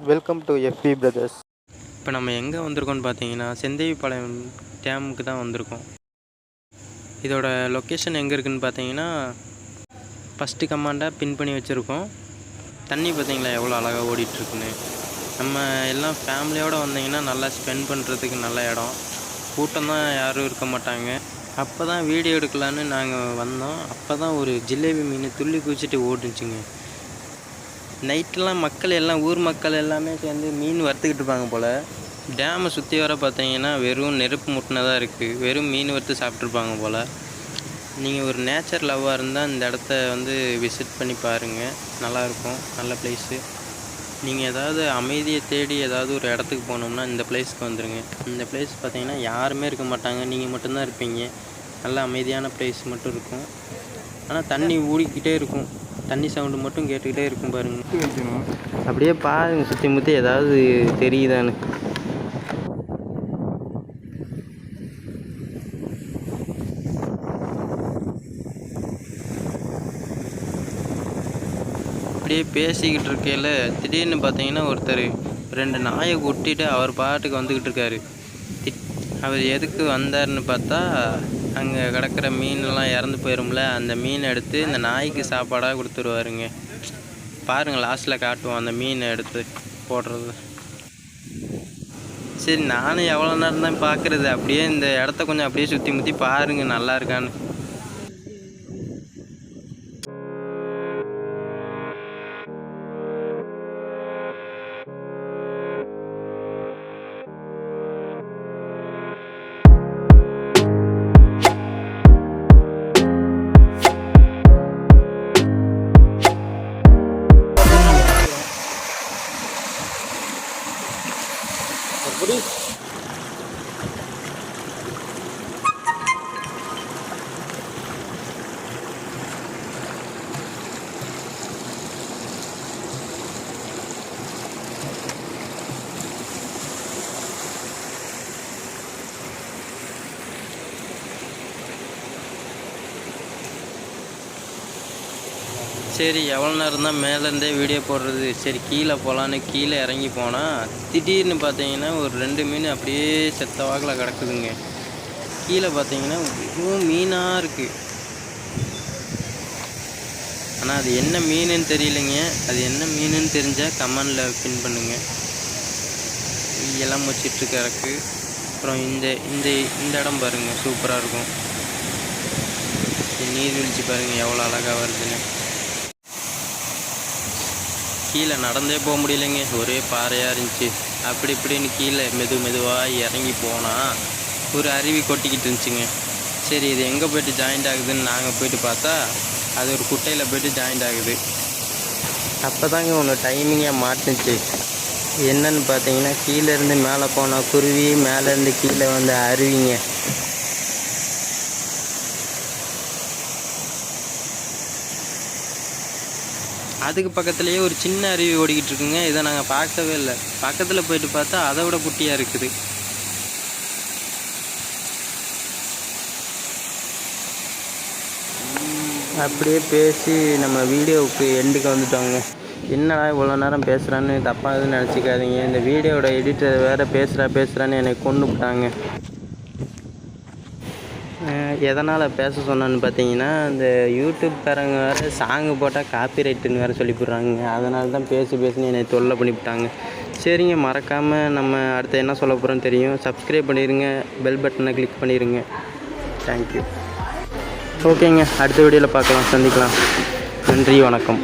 Welcome to FB brothers. இப்போ நம்ம எங்கே வந்திருக்கோம்னு பார்த்தீங்கன்னா செந்தேவிபாளையம் டேமுக்கு தான் வந்திருக்கோம். இதோட லொக்கேஷன் எங்கே இருக்குதுன்னு பார்த்தீங்கன்னா ஃபஸ்ட்டு கமாண்டாக பின் பண்ணி வச்சுருக்கோம். தண்ணி பார்த்தீங்களா எவ்வளோ அழகாக ஓடிட்டுருக்குன்னு. நம்ம எல்லாம் ஃபேமிலியோடு வந்தீங்கன்னா நல்லா ஸ்பெண்ட் பண்ணுறதுக்கு நல்ல இடம். கூட்டம் தான் யாரும் இருக்க மாட்டாங்க. அப்போ தான் வீடியோ எடுக்கலான்னு நாங்கள் வந்தோம். அப்போ தான் ஒரு ஜிலேபி மீன் துள்ளி குதிச்சுட்டு ஓடுச்சுங்க. நைட்டெலாம் மக்கள் எல்லாம் ஊர் மக்கள் எல்லாமே சேர்ந்து மீன் வறுத்துக்கிட்டு இருப்பாங்க போல். டேமை சுற்றி வர பார்த்தீங்கன்னா வெறும் நெருப்பு முட்டினதாக இருக்குது. வெறும் மீன் வறுத்து சாப்பிட்ருப்பாங்க போல். நீங்கள் ஒரு நேச்சர் லவ்வாக இருந்தால் இந்த இடத்த விசிட் பண்ணி பாருங்கள். நல்லாயிருக்கும், நல்ல ப்ளேஸு. நீங்கள் ஏதாவது அமைதியை தேடி ஏதாவது ஒரு இடத்துக்கு போனோம்னா இந்த பிளேஸ்க்கு வந்துடுங்க. இந்த பிளேஸ் பார்த்தீங்கன்னா யாருமே இருக்க மாட்டாங்க, நீங்கள் மட்டும்தான் இருப்பீங்க. நல்ல அமைதியான ப்ளேஸ் மட்டும் இருக்கும். ஆனால் தண்ணி ஓடிக்கிட்டே இருக்கும். தண்ணி சவுண்டு மட்டும் கேட்டுக்கிட்டே இருக்கும் பாருங்கள். அப்படியே பாருங்கள் சுற்றி முற்றி ஏதாவது தெரியுதான்னு. அப்படியே பேசிக்கிட்டு இருக்கையில் திடீர்னு பார்த்தீங்கன்னா ஒருத்தர் 2 நாயை கொட்டிட்டு அவர் பாட்டுக்கு வந்துக்கிட்டு இருக்காரு. அவர் எதுக்கு வந்தார்னு பார்த்தா, அங்கே கிடக்கிற மீனெல்லாம் இறந்து போயிடும்ல, அந்த மீனை எடுத்து இந்த நாய்க்கு சாப்பாடாக கொடுத்துருவாருங்க. பாருங்கள், லாஸ்ட்டில் காட்டுவோம் அந்த மீனை எடுத்து போடுறது. சரி, நானும் எவ்வளோ நேரம் தான் பார்க்குறது. அப்படியே இந்த இடத்த கொஞ்சம் அப்படியே சுற்றி முற்றி பாருங்கள், நல்லா இருக்கான்னு. சரி, எவ்வளோ நேரம் தான் மேலேருந்தே வீடியோ போடுறது. சரி, கீழே போகலான்னு கீழே இறங்கி போனால் திடீர்னு பார்த்தீங்கன்னா ஒரு 2 மீன் அப்படியே செத்த வாக்கில் கிடக்குதுங்க. கீழே பார்த்தீங்கன்னா வெறும் மீனாக இருக்குது. ஆனால் அது என்ன மீனுன்னு தெரியலைங்க. அது என்ன மீனுன்னு தெரிஞ்சால் கமெண்டில் பின் பண்ணுங்கள். எல்லாம் வச்சிட்டு கிடக்கு. அப்புறம் இந்த இந்த இந்த இடம் பாருங்கள், சூப்பராக இருக்கும். நீர்வீழ்ச்சி பாருங்கள் எவ்வளோ அழகாக வருதுன்னு. கீழே நடந்தே போக முடியலைங்க, ஒரே பாறையாக இருந்துச்சு. அப்படி இப்படின்னு கீழே மெதுவாக இறங்கி போனால் ஒரு அருவி கொட்டிக்கிட்டு இருந்துச்சுங்க. சரி, இது எங்கே போய்ட்டு ஜாயிண்ட் ஆகுதுன்னு நாங்கள் போய்ட்டு பார்த்தா அது ஒரு குட்டையில் போய்ட்டு ஜாயிண்ட் ஆகுது. அப்போ தாங்க ஒன்று டைமிங்காக மாட்டுச்சு. என்னன்னு பார்த்தீங்கன்னா, கீழேருந்து மேலே போனால் குருவி, மேலேருந்து கீழே அருவிங்க. அதுக்கு பக்கத்துலேயே ஒரு சின்ன அருவி ஓடிக்கிட்டு இருக்குங்க. இதை நாங்கள் பார்க்கவே இல்லை. பக்கத்தில் போயிட்டு பார்த்தா அதை விட குட்டியாக இருக்குது. அப்படியே பேசி நம்ம வீடியோவுக்கு எண்டுக்கு வந்துட்டோங்க. என்னடா இவ்வளோ நேரம் பேசுகிறான்னு தப்பாக எதுவும் நினச்சிக்காதீங்க. இந்த வீடியோவோட எடிட்டர் வேறு பேசுகிறான்னு என்னை கொண்டு விட்டாங்க. எதனால் பேச சொன்னான்னு பார்த்தீங்கன்னா, இந்த யூடியூப்காரங்க வேறு சாங்கு போட்டால் காப்பிரைட்டுன்னு வேறு சொல்லி போடுறாங்க. அதனால தான் பேசுன்னு என்னை தொல்லை பண்ணிவிட்டாங்க. சரிங்க, மறக்காமல் நம்ம அடுத்து என்ன சொல்ல போகிறோன்னு தெரியும். சப்ஸ்கிரைப் பண்ணிடுங்க, பெல் பட்டனை கிளிக் பண்ணிடுங்க. தேங்க்யூ. ஓகேங்க, அடுத்த வீடியோவில் பார்க்கலாம், சந்திக்கலாம். நன்றி, வணக்கம்.